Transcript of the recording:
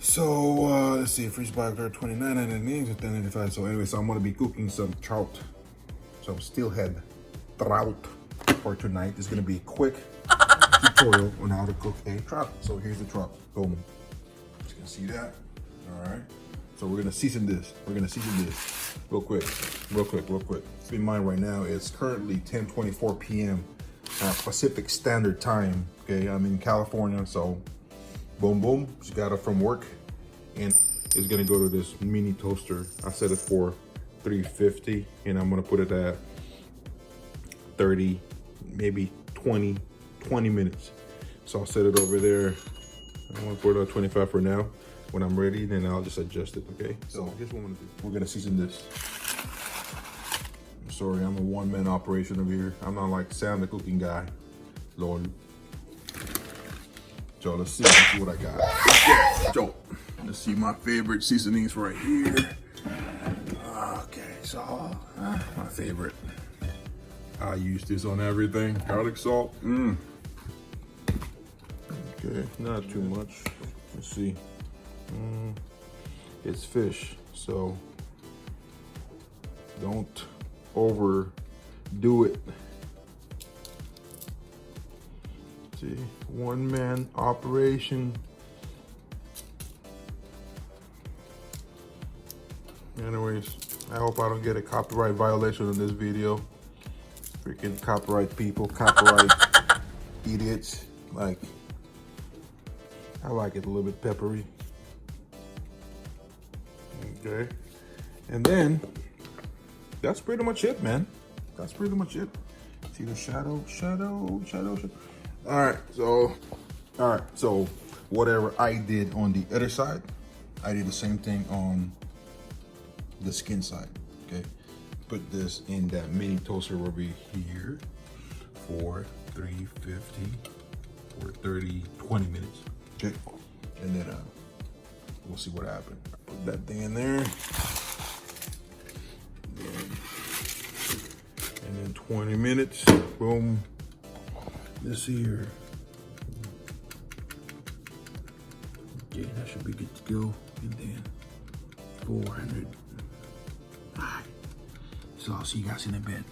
So let's see, freeze by 29 and it needs 10.95. So anyway, so I'm gonna be cooking some trout, some steelhead trout for tonight. It's gonna be a quick tutorial on how to cook a trout. So here's the trout. Boom. You can see that. All right. So we're gonna season this. Real quick. Keep in mind right now it's currently 10:24 p.m. Pacific Standard Time. Okay, I'm in California, so boom. Just got it from work, and it's gonna go to this mini toaster. I set it for 350, and I'm gonna put it at 30, maybe 20 minutes. So I'll set it over there. I'm gonna put it at 25 for now. When I'm ready, then I'll just adjust it, okay? So here's what I'm gonna do. We're gonna season this. I'm sorry, I'm a one-man operation over here. I'm not like Sam, the cooking guy. Lord. So let's see what I got. So let's see my favorite seasonings right here. Okay, so my favorite. I use this on everything. Garlic salt. Okay, not too much. Let's see. It's fish, so don't overdo it. See, one-man operation. Anyways, I hope I don't get a copyright violation on this video. Freaking copyright people, copyright idiots. Like, I like it a little bit peppery. Okay, and then that's pretty much it, man. That's pretty much it. See the shadow. All right, so whatever I did on the other side, I did the same thing on the skin side. Okay, put this in that mini toaster over here for 350 for 20 minutes. Okay, and then we'll see what happened. Put that thing in there. And then 20 minutes, boom. This here. Okay, that should be good to go. And then 400. All right. So I'll see you guys in a bit.